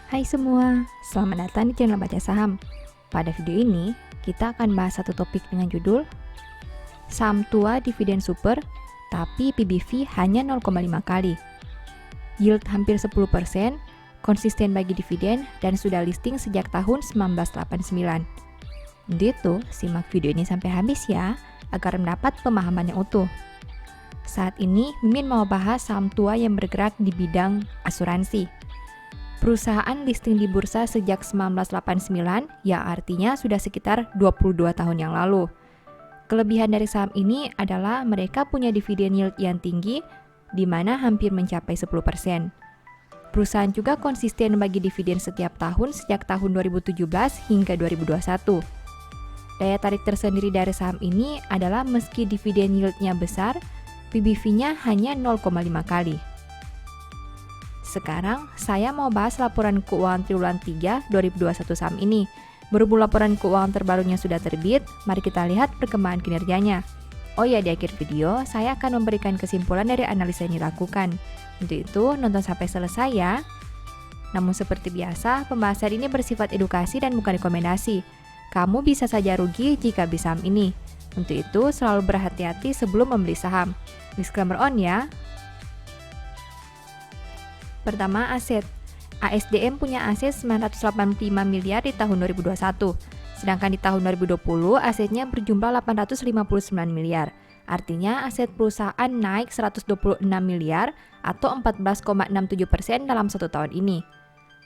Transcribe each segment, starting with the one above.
Hai semua, selamat datang di channel Baca Saham. Pada video ini, kita akan bahas satu topik dengan judul Saham tua dividen super, tapi PBV hanya 0,5 kali. Yield hampir 10%, konsisten bagi dividen, dan sudah listing sejak tahun 1989. Untuk itu, simak video ini sampai habis ya, agar mendapat pemahaman yang utuh. Saat ini, Mimin mau bahas saham tua yang bergerak di bidang asuransi. Perusahaan listing di bursa sejak 1989, yang artinya sudah sekitar 22 tahun yang lalu. Kelebihan dari saham ini adalah mereka punya dividen yield yang tinggi, di mana hampir mencapai 10%. Perusahaan juga konsisten bagi dividen setiap tahun sejak tahun 2017 hingga 2021. Daya tarik tersendiri dari saham ini adalah meski dividen yield-nya besar, PBV-nya hanya 0,5 kali. Sekarang, saya mau bahas laporan keuangan triwulan 3 2021 saham ini. Berhubung laporan keuangan terbarunya sudah terbit, mari kita lihat perkembangan kinerjanya. Oh ya, di akhir video, saya akan memberikan kesimpulan dari analisa yang dilakukan. Untuk itu, nonton sampai selesai ya. Namun seperti biasa, pembahasan ini bersifat edukasi dan bukan rekomendasi. Kamu bisa saja rugi jika beli saham ini. Untuk itu, selalu berhati-hati sebelum membeli saham. Disclaimer on ya. Pertama, aset. ASDM punya aset 985 miliar di tahun 2021. Sedangkan di tahun 2020, asetnya berjumlah 859 miliar. Artinya, aset perusahaan naik 126 miliar atau 14,67% dalam satu tahun ini.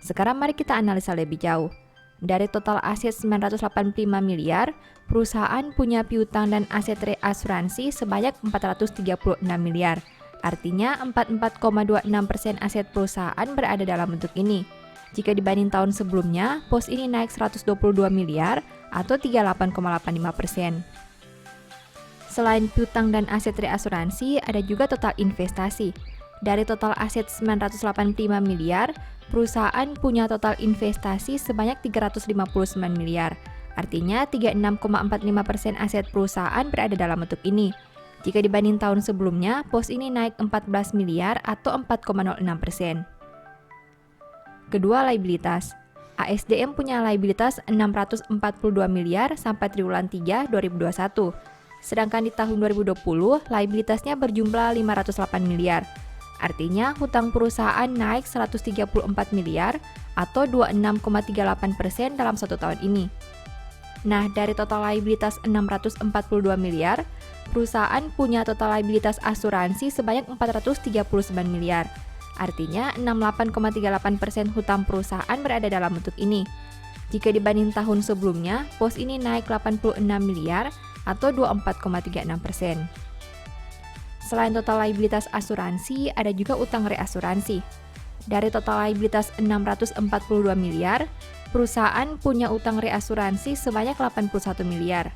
Sekarang mari kita analisa lebih jauh. Dari total aset 985 miliar, perusahaan punya piutang dan aset reasuransi sebanyak 436 miliar. Artinya 44,26% aset perusahaan berada dalam bentuk ini. Jika dibanding tahun sebelumnya, pos ini naik 122 miliar atau 38,85%. Selain piutang dan aset reasuransi, ada juga total investasi. Dari total aset 985 miliar, perusahaan punya total investasi sebanyak 359 miliar. Artinya 36,45% aset perusahaan berada dalam bentuk ini. Jika dibanding tahun sebelumnya, pos ini naik 14 miliar atau 4,06%. Kedua, liabilitas. ASDM punya liabilitas 642 miliar sampai triwulan 3 2021. Sedangkan di tahun 2020, liabilitasnya berjumlah 508 miliar. Artinya, hutang perusahaan naik 134 miliar atau 26,38% dalam satu tahun ini. Nah, dari total liabilitas 642 miliar, perusahaan punya total liabilitas asuransi sebanyak 439 miliar. Artinya 68,38% hutang perusahaan berada dalam bentuk ini. Jika dibanding tahun sebelumnya, pos ini naik 86 miliar atau 24,36%. Selain total liabilitas asuransi, ada juga utang reasuransi. Dari total liabilitas 642 miliar, perusahaan punya utang reasuransi sebanyak 81 miliar.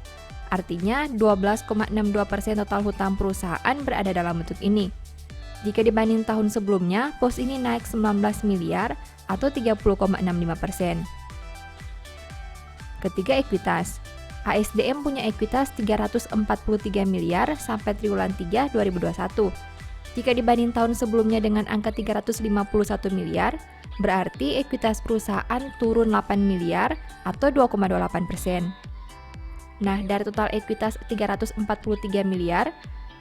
Artinya 12,62% total hutang perusahaan berada dalam bentuk ini. Jika dibanding tahun sebelumnya, pos ini naik 19 miliar atau 30,65%. Ketiga, ekuitas. ASDM punya ekuitas 343 miliar sampai triwulan 3 2021. Jika dibanding tahun sebelumnya dengan angka 351 miliar, berarti ekuitas perusahaan turun 8 miliar atau 2,28%. Nah, dari total ekuitas 343 miliar,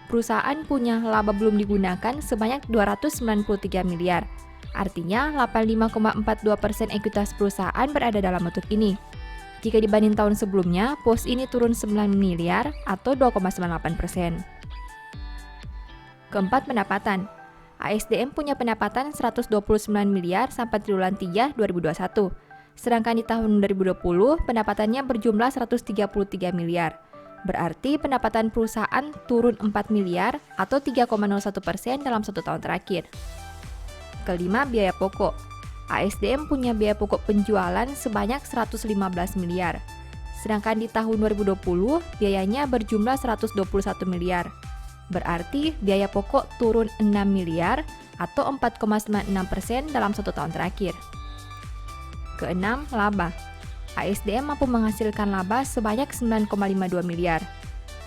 perusahaan punya laba belum digunakan sebanyak 293 miliar. Artinya, 85,42% ekuitas perusahaan berada dalam bentuk ini. Jika dibanding tahun sebelumnya, pos ini turun 9 miliar atau 2,98%. Keempat, pendapatan. ASDM punya pendapatan 129 miliar sampai triwulan 3 2021. Sedangkan di tahun 2020, pendapatannya berjumlah 133 miliar. Berarti pendapatan perusahaan turun 4 miliar atau 3,01% dalam satu tahun terakhir. Kelima, biaya pokok. ASDM punya biaya pokok penjualan sebanyak 115 miliar. Sedangkan di tahun 2020, biayanya berjumlah 121 miliar. Berarti biaya pokok turun 6 miliar atau 4,96% dalam satu tahun terakhir. Keenam, laba. ASDM mampu menghasilkan laba sebanyak 9,52 miliar.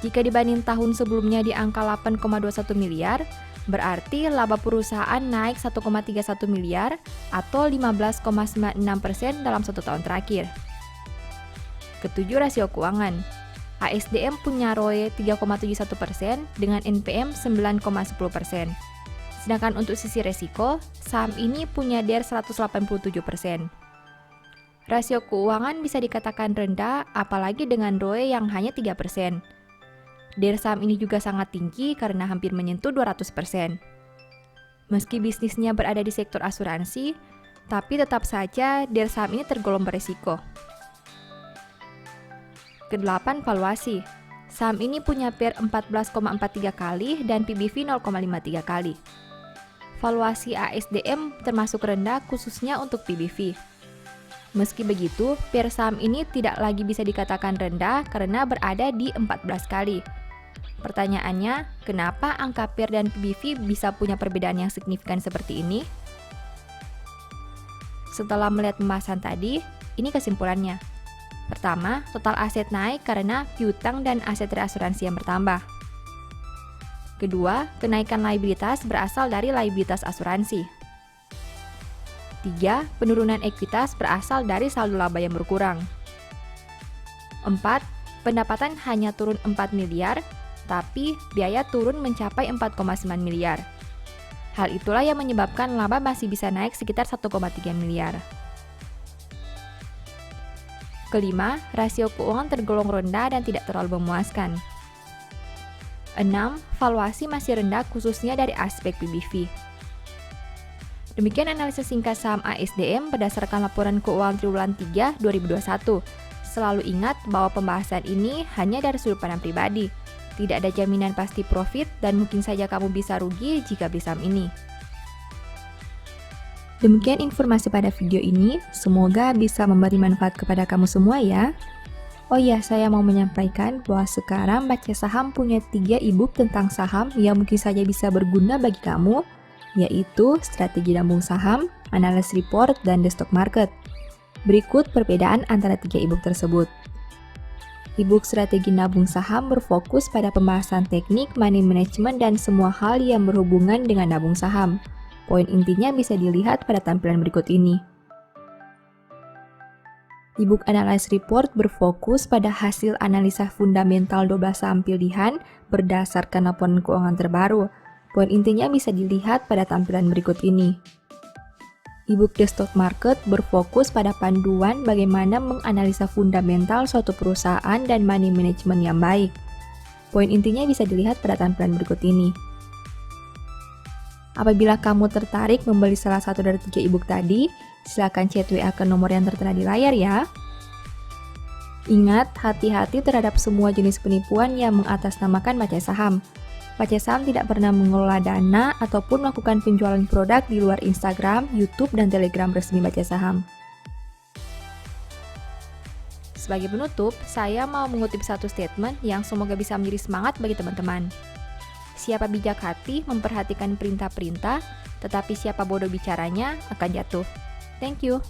Jika dibanding tahun sebelumnya di angka 8,21 miliar, Berarti laba perusahaan naik 1,31 miliar atau 15,96% dalam 1 tahun terakhir. Ketujuh, rasio keuangan. ASDM punya ROE 3,71% dengan NPM 9,10%. Sedangkan untuk sisi resiko, saham ini punya DER 187%. Rasio keuangan bisa dikatakan rendah, apalagi dengan ROE yang hanya 3%. DER saham ini juga sangat tinggi karena hampir menyentuh 200%. Meski bisnisnya berada di sektor asuransi, tapi tetap saja DER saham ini tergolong beresiko. Kedelapan, valuasi. Saham ini punya PER 14,43 kali dan PBV 0,53 kali. Valuasi ASDM termasuk rendah khususnya untuk PBV. Meski begitu, PER saham ini tidak lagi bisa dikatakan rendah karena berada di 14 kali. Pertanyaannya, kenapa angka PER dan PBV bisa punya perbedaan yang signifikan seperti ini? Setelah melihat pembahasan tadi, ini kesimpulannya. Pertama, total aset naik karena piutang dan aset reasuransi yang bertambah. Kedua, kenaikan liabilitas berasal dari liabilitas asuransi. 3. Penurunan ekuitas berasal dari saldo laba yang berkurang. 4. Pendapatan hanya turun 4 miliar, tapi biaya turun mencapai 4,9 miliar. Hal itulah yang menyebabkan laba masih bisa naik sekitar 1,3 miliar. Kelima, rasio keuangan tergolong rendah dan tidak terlalu memuaskan. 6. Valuasi masih rendah khususnya dari aspek PBV. Demikian analisis singkat saham ASDM berdasarkan laporan keuangan triwulan 3 2021. Selalu ingat bahwa pembahasan ini hanya dari sudut pandang pribadi. Tidak ada jaminan pasti profit dan mungkin saja kamu bisa rugi jika beli saham ini. Demikian informasi pada video ini, semoga bisa memberi manfaat kepada kamu semua ya. Oh iya, saya mau menyampaikan bahwa sekarang Baca Saham punya 3 e-book tentang saham yang mungkin saja bisa berguna bagi kamu, yaitu Strategi Nabung Saham, Analysis Report, dan The Stock Market. Berikut perbedaan antara 3 e-book tersebut. E-book Strategi Nabung Saham berfokus pada pembahasan teknik, money management, dan semua hal yang berhubungan dengan nabung saham. Poin intinya bisa dilihat pada tampilan berikut ini. E-book Analysis Report berfokus pada hasil analisa fundamental 12 saham pilihan berdasarkan laporan keuangan terbaru. Poin intinya bisa dilihat pada tampilan berikut ini. E-book The Stock Market berfokus pada panduan bagaimana menganalisa fundamental suatu perusahaan dan money management yang baik. Poin intinya bisa dilihat pada tampilan berikut ini. Apabila kamu tertarik membeli salah satu dari 3 e-book tadi, silakan chat WA ke nomor yang tertera di layar ya. Ingat, hati-hati terhadap semua jenis penipuan yang mengatasnamakan Baca Saham. Baca Saham tidak pernah mengelola dana ataupun melakukan penjualan produk di luar Instagram, YouTube, dan Telegram resmi Baca Saham. Sebagai penutup, saya mau mengutip satu statement yang semoga bisa menjadi semangat bagi teman-teman. Siapa bijak hati memperhatikan perintah-perintah, tetapi siapa bodoh bicaranya akan jatuh. Thank you.